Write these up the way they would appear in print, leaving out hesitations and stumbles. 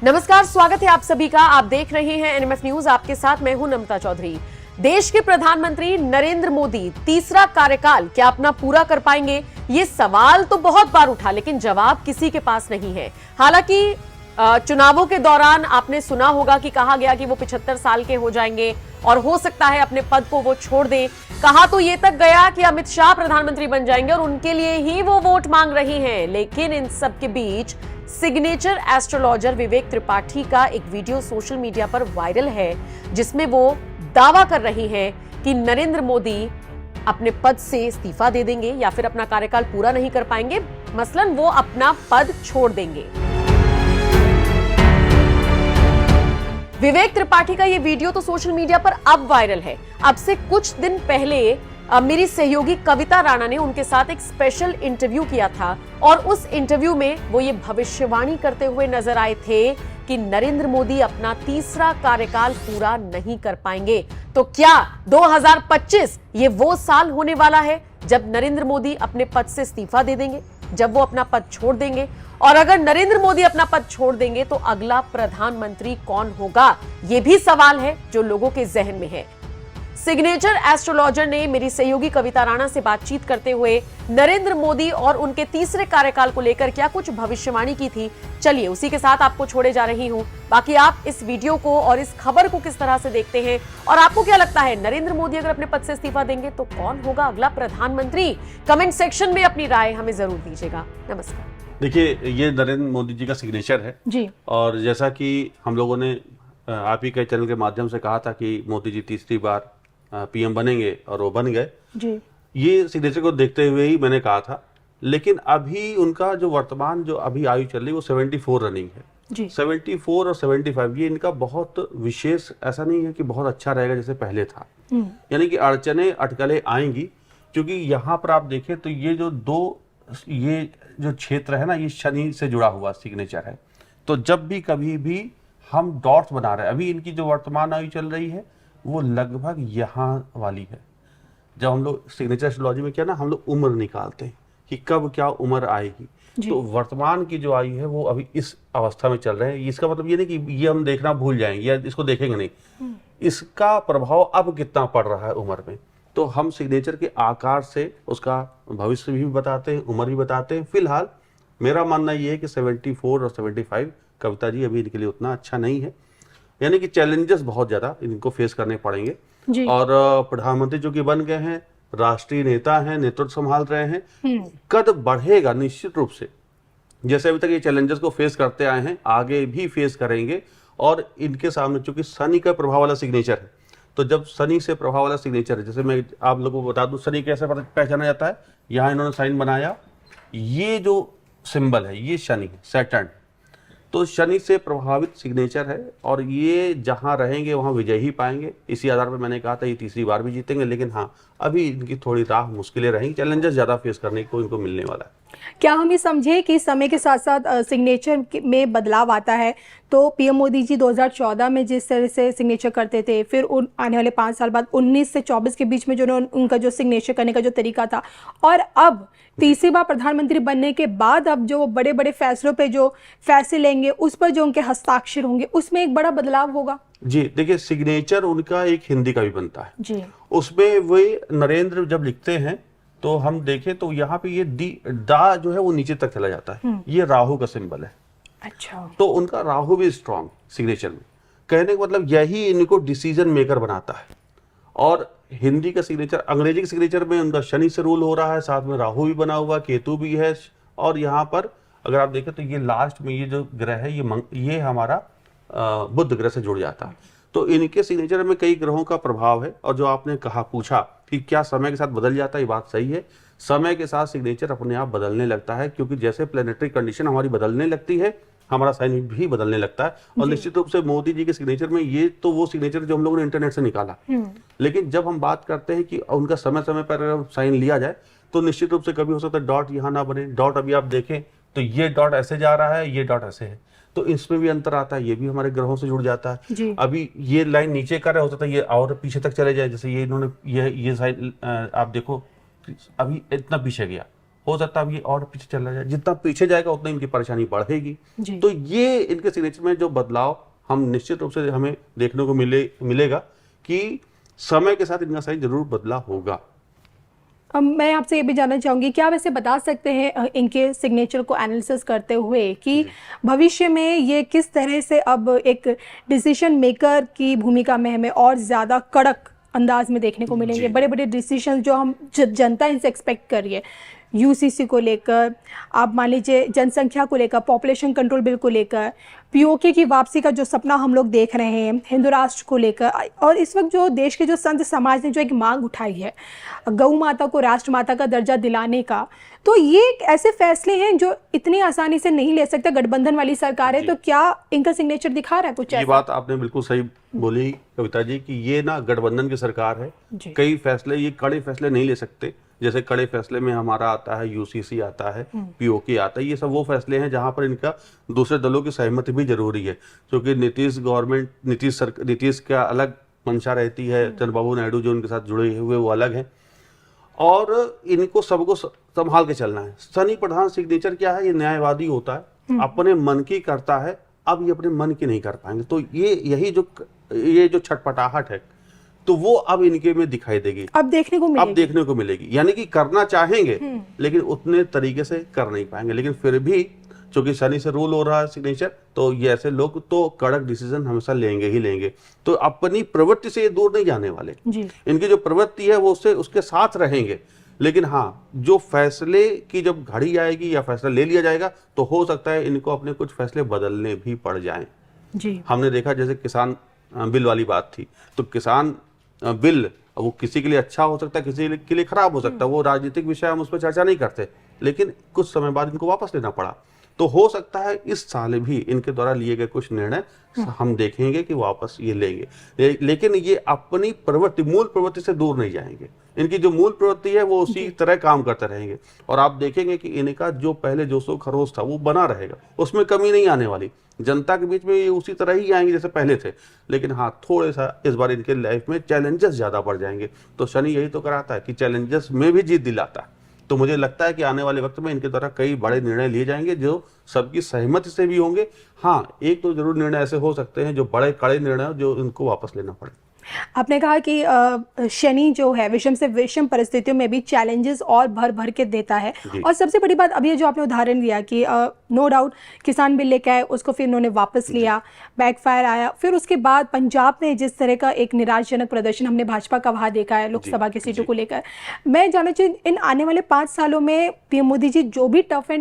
नमस्कार, स्वागत है आप सभी का। आप देख रहे हैं एनएमएफ न्यूज। आपके साथ मैं हूं नम्रता चौधरी। देश के प्रधानमंत्री नरेंद्र मोदी तीसरा कार्यकाल क्या अपना पूरा कर पाएंगे? ये सवाल तो बहुत बार उठा, लेकिन जवाब किसी के पास नहीं है। हालांकि चुनावों के दौरान आपने सुना होगा कि कहा गया कि वो 75 साल के हो जाएंगे और हो सकता है अपने पद को वो छोड़ दें। कहा तो ये तक गया कि अमित शाह प्रधानमंत्री बन जाएंगे और उनके लिए ही वो वोट मांग रही हैं। लेकिन इन सब के बीच सिग्नेचर एस्ट्रोलॉजर विवेक त्रिपाठी का एक वीडियो सोशल मीडिया पर वायरल है, जिसमें वो दावा कर रही हैं कि नरेंद्र मोदी अपने पद से इस्तीफा दे देंगे या फिर अपना कार्यकाल पूरा नहीं कर पाएंगे, मसलन वो अपना पद छोड़ देंगे। विवेक त्रिपाठी का ये वीडियो तो सोशल मीडिया पर अब वायरल है। अब से कुछ दिन पहले मेरी सहयोगी कविता राणा ने उनके साथ एक स्पेशल इंटरव्यू किया था और उस इंटरव्यू में वो ये भविष्यवाणी करते हुए नजर आए थे कि नरेंद्र मोदी अपना तीसरा कार्यकाल पूरा नहीं कर पाएंगे। तो क्या 2025 ये वो साल होने वाला है जब नरेंद्र मोदी अपने पद से इस्तीफा दे देंगे, जब वो अपना पद छोड़ देंगे? और अगर नरेंद्र मोदी अपना पद छोड़ देंगे तो अगला प्रधानमंत्री कौन होगा? ये भी सवाल है जो लोगों के जहन में है। सिग्नेचर एस्ट्रोलॉजर ने मेरी सहयोगी कविता राणा से बातचीत करते हुए नरेंद्र मोदी और उनके तीसरे कार्यकाल को लेकर क्या कुछ भविष्यवाणी की थी, चलिए उसी के साथ आपको छोड़े जा रही हूं। बाकी आप इस वीडियो को और इस खबर को किस तरह से देखते हैं और आपको क्या लगता है, नरेंद्र मोदी अगर अपने पद से इस्तीफा देंगे तो कौन होगा अगला प्रधानमंत्री? कमेंट सेक्शन में अपनी राय हमें जरूर दीजिएगा। नमस्कार। देखिए, ये नरेंद्र मोदी जी का सिग्नेचर है जी। और जैसा कि हम लोगों ने आप ही के चैनल के माध्यम से कहा था कि मोदी जी तीसरी बार पीएम बनेंगे और वो बन गए जी। ये सिग्नेचर को देखते हुए ही मैंने कहा था। लेकिन अभी उनका जो वर्तमान जो अभी आयु चल रही है वो 74 रनिंग है जी। 74 और 75 ये इनका बहुत विशेष ऐसा नहीं है कि बहुत अच्छा रहेगा जैसे पहले था। यानी कि अड़चने अटकलें आएंगी, क्योंकि यहाँ पर आप देखें तो ये जो क्षेत्र है ना, ये शनि से जुड़ा हुआ सिग्नेचर है। तो जब भी कभी भी हम डॉट्स बना रहे हैं, अभी इनकी जो वर्तमान आयु चल रही है वो लगभग यहाँ वाली है। जब हम लोग सिग्नेचर एस्ट्रोलॉजी में क्या ना, हम लोग उम्र निकालते हैं कि कब क्या उम्र आएगी, तो वर्तमान की जो आयु है वो अभी इस अवस्था में चल रहे हैं। इसका मतलब ये नहीं कि ये हम देखना भूल जाएंगे या इसको देखेंगे नहीं, इसका प्रभाव अब कितना पड़ रहा है उम्र में। तो हम सिग्नेचर के आकार से उसका भविष्य भी बताते हैं, उम्र भी बताते हैं। फिलहाल मेरा मानना ये है कि 74 और 75 कविता जी अभी इनके लिए उतना अच्छा नहीं है। यानी कि चैलेंजेस बहुत ज्यादा इनको फेस करने पड़ेंगे जी। और प्रधानमंत्री जो कि बन गए हैं, राष्ट्रीय नेता हैं, नेतृत्व संभाल रहे हैं, कद बढ़ेगा निश्चित रूप से। जैसे अभी तक ये चैलेंजेस को फेस करते आए हैं, आगे भी फेस करेंगे। और इनके सामने चूंकि शनि का प्रभाव वाला सिग्नेचर है, तो जब शनि से प्रभाव वाला सिग्नेचर है, जैसे मैं आप लोगों को बता दूं शनि कैसे पहचाना जाता है। यहाँ इन्होंने साइन बनाया, ये जो सिंबल है ये शनि है, सैटर्न। तो शनि से प्रभावित सिग्नेचर है और ये जहां रहेंगे वहां विजय ही पाएंगे। इसी आधार पर मैंने कहा था ये तीसरी बार भी जीतेंगे। लेकिन हाँ, अभी इनकी थोड़ी राह मुश्किलें रहेंगी, चैलेंजेस ज्यादा फेस करने को इनको मिलने वाला है। क्या हम ये समझे कि समय के साथ साथ सिग्नेचर में बदलाव आता है? तो पीएम मोदी जी 2014 में जिस तरह से सिग्नेचर करते थे, फिर आने वाले 5 साल बाद 19 से 24 के बीच में जो उनका जो सिग्नेचर करने का जो तरीका था, और अब तीसरी बार प्रधानमंत्री बनने के बाद अब जो बड़े बड़े फैसलों पे जो फैसले लेंगे, उस पर जो उनके हस्ताक्षर होंगे, उसमें एक बड़ा बदलाव होगा जी। देखिए, सिग्नेचर उनका एक हिंदी का भी बनता है जी। उसमें वे नरेंद्र जब लिखते हैं तो हम देखें तो यहाँ पे ये दा जो है वो नीचे तक चला जाता है। ये राहु का सिंबल है। अच्छा। तो उनका राहु भी स्ट्रांग सिग्नेचर में। कहने का मतलब यही इनको डिसीजन मेकर बनाता है। और हिंदी का सिग्नेचर, अंग्रेजी के सिग्नेचर में उनका शनि से रूल हो रहा है, साथ में राहु भी बना हुआ, केतु भी है। और यहाँ पर अगर आप देखें तो ये लास्ट में ये जो ग्रह है ये हमारा बुध ग्रह से जुड़ जाता है। तो इनके सिग्नेचर में कई ग्रहों का प्रभाव है। और जो आपने पूछा कि क्या समय के साथ बदल जाता है, ये बात सही है। समय के साथ सिग्नेचर अपने आप बदलने लगता है, क्योंकि जैसे प्लेनेटरी कंडीशन हमारी बदलने लगती है, हमारा साइन भी बदलने लगता है। और निश्चित रूप से मोदी जी के सिग्नेचर में ये तो वो सिग्नेचर जो हम लोगों ने इंटरनेट से निकाला, लेकिन जब हम बात करते हैं कि उनका समय समय पर साइन लिया जाए तो निश्चित रूप से कभी हो सकता है डॉट यहाँ ना बने। डॉट अभी आप देखें तो ये डॉट ऐसे जा रहा है, ये डॉट ऐसे है, तो इसमें भी अंतर आता है। ये भी हमारे ग्रहों से जुड़ जाता है। अभी ये लाइन नीचे कर रहा हो सकता है ये और पीछे तक चले जाए। जैसे ये इन्होंने ये साइड आप देखो अभी इतना पीछे गया, हो सकता है अब ये और पीछे चला जाए, जितना पीछे जाएगा उतना इनकी परेशानी बढ़ेगी। तो ये इनके सिग्नेचर में जो बदलाव हम निश्चित रूप से हमें देखने को मिलेगा कि समय के साथ इनका साइन जरूर बदला होगा। अब मैं आपसे ये भी जानना चाहूँगी, क्या आप ऐसे बता सकते हैं इनके सिग्नेचर को एनालिसिस करते हुए कि भविष्य में ये किस तरह से अब एक डिसीजन मेकर की भूमिका में हमें और ज़्यादा कड़क अंदाज में देखने को मिलेंगे? बड़े बड़े डिसीजन जो हम जनता इनसे एक्सपेक्ट कर रही है, यूसीसी को लेकर, आप मान लीजिए जनसंख्या को लेकर, पॉपुलेशन कंट्रोल बिल को लेकर, पीओके की वापसी का जो सपना हम लोग देख रहे हैं, हिंदू राष्ट्र को लेकर, और इस वक्त जो देश के जो संत समाज ने जो एक मांग उठाई है गौ माता को राष्ट्र माता का दर्जा दिलाने का, तो ये ऐसे फैसले हैं जो इतनी आसानी से नहीं ले सकते गठबंधन वाली सरकार है। तो क्या इनका सिग्नेचर दिखा रहा है कुछ? ये बात आपने बिल्कुल सही बोली कविता जी कि ये ना गठबंधन की सरकार है, कई फैसले, ये कड़े फैसले नहीं ले सकते। जैसे कड़े फैसले में हमारा आता है यूसीसी आता है, पीओके आता है, ये सब वो फैसले हैं जहां पर इनका दूसरे दलों की सहमति भी जरूरी है, क्योंकि नीतीश का अलग मंशा रहती है, चंद्रबाबू नायडू जो उनके साथ जुड़े हुए वो अलग है, और इनको सबको संभाल के चलना है। सनी प्रधान सिग्नेचर क्या है, ये न्यायवादी होता है, अपने मन की करता है, अब ये अपने मन की नहीं कर पाएंगे। तो ये जो छटपटाहट है तो वो अब इनके में दिखाई देगी, अब देखने को मिलेगी। यानी कि करना चाहेंगे लेकिन उतने तरीके से कर नहीं पाएंगे, लेकिन फिर भी चूंकि शनि से रूल हो रहा है सिग्नेचर, तो ये ऐसे लोग तो कड़क डिसीजन हमेशा लेंगे ही लेंगे। तो अपनी प्रवृत्ति से ये दूर नहीं जाने वाले, इनकी जो प्रवृत्ति है वो उसके साथ रहेंगे। लेकिन हाँ, जो फैसले की जब घड़ी आएगी या फैसला ले लिया जाएगा तो हो सकता है इनको अपने कुछ फैसले बदलने भी पड़ जाएं। हमने देखा जैसे किसान बिल वाली बात थी, तो किसान बिल वो किसी के लिए अच्छा हो सकता है, किसी के लिए खराब हो सकता है, वो राजनीतिक विषय, हम उस पर चर्चा नहीं करते, लेकिन कुछ समय बाद इनको वापस लेना पड़ा। तो हो सकता है इस साल भी इनके द्वारा लिए गए कुछ निर्णय हम देखेंगे कि वापस ये लेंगे, लेकिन ये अपनी प्रवृत्ति, मूल प्रवृत्ति से दूर नहीं जाएंगे। इनकी जो मूल प्रवृत्ति है वो उसी तरह काम करते रहेंगे, और आप देखेंगे कि इनका जो पहले जोशो खरोश था वो बना रहेगा, उसमें कमी नहीं आने वाली। जनता के बीच में ये उसी तरह ही आएंगे जैसे पहले थे, लेकिन हाँ, थोड़े सा इस बार इनके लाइफ में चैलेंजेस ज्यादा बढ़ जाएंगे। तो शनि यही तो कराता है कि चैलेंजेस में भी जीत दिलाता है। तो मुझे लगता है कि आने वाले वक्त में इनके द्वारा कई बड़े निर्णय लिए जाएंगे जो सबकी सहमति से भी होंगे। हाँ, एक तो जरूर निर्णय ऐसे हो सकते हैं जो बड़े कड़े निर्णय हो, जो इनको वापस लेना पड़े। आपने कहा कि शनि जो है विषम से विषम परिस्थितियों में भी चैलेंजेस और भर भर के देता है। और सबसे बड़ी बात अब ये जो आपने उदाहरण दिया कि नो डाउट किसान बिल लेके आए, उसको फिर उन्होंने वापस लिया, बैकफायर आया, फिर उसके बाद पंजाब में जिस तरह का एक निराशजनक प्रदर्शन हमने भाजपा का वहाँ देखा है लोकसभा की सीटों को लेकर। मैं जानना चाहिए इन आने वाले 5 सालों में पीएम मोदी जी जो भी टफ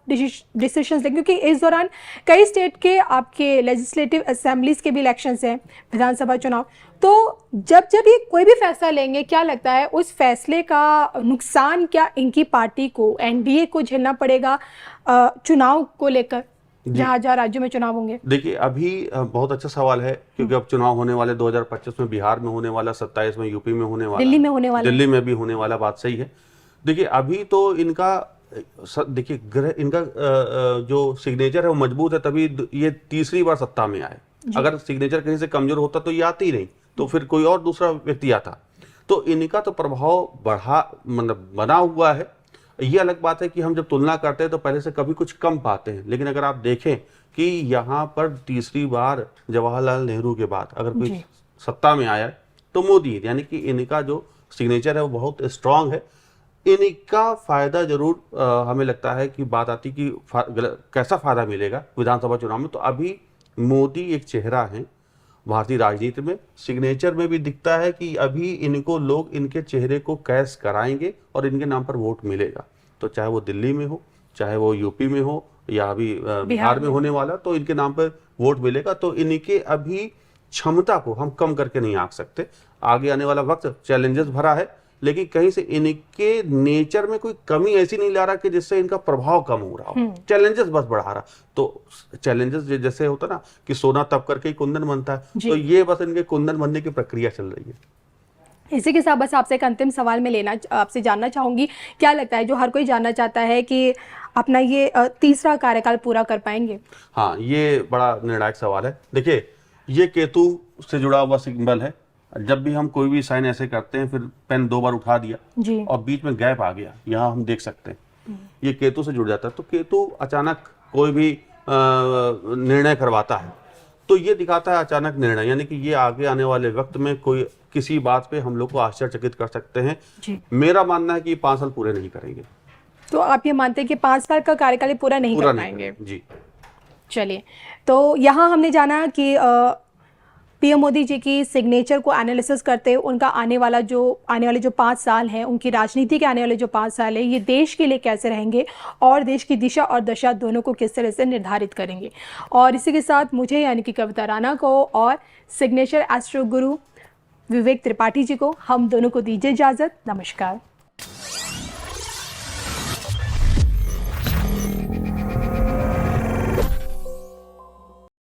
डिसीजन लेंगे, क्योंकि इस दौरान कई स्टेट के आपके लेजिस्लेटिव असेंबलीज के भी इलेक्शंस हैं, विधानसभा चुनाव, तो जब ये कोई भी फैसला लेंगे, क्या लगता है उस फैसले का नुकसान क्या इनकी पार्टी को, एनडीए को झेलना पड़ेगा चुनाव को लेकर, जहाँ राज्यों में चुनाव होंगे? देखिए, अभी बहुत अच्छा सवाल है, क्योंकि अब चुनाव होने वाले 2025 में बिहार में होने वाला, 27 में यूपी में होने वाला, दिल्ली में होने वाला, दिल्ली में भी होने वाला। बात सही है। देखिए, अभी तो इनका जो सिग्नेचर है वो मजबूत है, तभी ये तीसरी बार सत्ता में आए। अगर सिग्नेचर कहीं से कमजोर होता तो ये आती नहीं, तो फिर कोई और दूसरा व्यक्ति आता। तो इनका तो प्रभाव बना हुआ है। ये अलग बात है कि हम जब तुलना करते हैं तो पहले से कभी कुछ कम पाते हैं, लेकिन अगर आप देखें कि यहाँ पर तीसरी बार जवाहरलाल नेहरू के बाद अगर कोई सत्ता में आया तो मोदी, यानी कि इनका जो सिग्नेचर है वो बहुत स्ट्रांग है। इनका फायदा जरूर हमें लगता है कि बात आती कि कैसा फायदा मिलेगा विधानसभा चुनाव में। तो अभी मोदी एक चेहरा है भारतीय राजनीति में, सिग्नेचर में भी दिखता है कि अभी इनको लोग इनके चेहरे को कैश कराएंगे और इनके नाम पर वोट मिलेगा। तो चाहे वो दिल्ली में हो, चाहे वो यूपी में हो, या अभी बिहार में होने वाला, तो इनके नाम पर वोट मिलेगा। तो इनके अभी क्षमता को हम कम करके नहीं आंक सकते। आगे आने वाला वक्त चैलेंजेस भरा है, लेकिन कहीं से इनके नेचर में कोई कमी ऐसी नहीं ला रहा कि जिससे इनका प्रभाव कम हो रहा हो, चैलेंजेस बस बढ़ा रहा। तो चैलेंजेस जैसे होता ना कि सोना तप करके ही कुंदन बनता है, तो ये बस इनके कुंदन बनने की प्रक्रिया चल रही है। इसी के साथ बस आपसे एक अंतिम सवाल में आपसे जानना चाहूंगी, क्या लगता है जो हर कोई जानना चाहता है कि अपना ये तीसरा कार्यकाल पूरा कर पाएंगे? हाँ, ये बड़ा निर्णायक सवाल है। देखिए, ये केतु से जुड़ा हुआ सिंबल है। जब भी हम कोई भी साइन ऐसे करते हैं, फिर पेन 2 बार उठा दिया और बीच में गैप आ गया, यहाँ हम देख सकते हैं। ये केतु से जुड़ जाता है। तो केतु अचानक कोई भी निर्णय करवाता है तो ये दिखाता है अचानक निर्णय, यानी कि ये आगे आने वाले वक्त में कोई किसी बात पे हम लोग को आश्चर्यचकित कर सकते हैं। मेरा मानना है कि 5 साल पूरे नहीं करेंगे। तो आप ये मानते हैं कि 5 साल का कार्यकाल पूरा नहीं कर पाएंगे? जी। चलिए, तो यहाँ हमने जाना कि पीएम मोदी जी की सिग्नेचर को एनालिसिस करते हुए उनका आने वाले जो 5 साल हैं, उनकी राजनीति के आने वाले जो 5 साल है, ये देश के लिए कैसे रहेंगे और देश की दिशा और दशा दोनों को किस तरह से निर्धारित करेंगे। और इसी के साथ मुझे यानी कि कविता राणा को और सिग्नेचर एस्ट्रो गुरु विवेक त्रिपाठी जी को, हम दोनों को दीजिए इजाज़त। नमस्कार।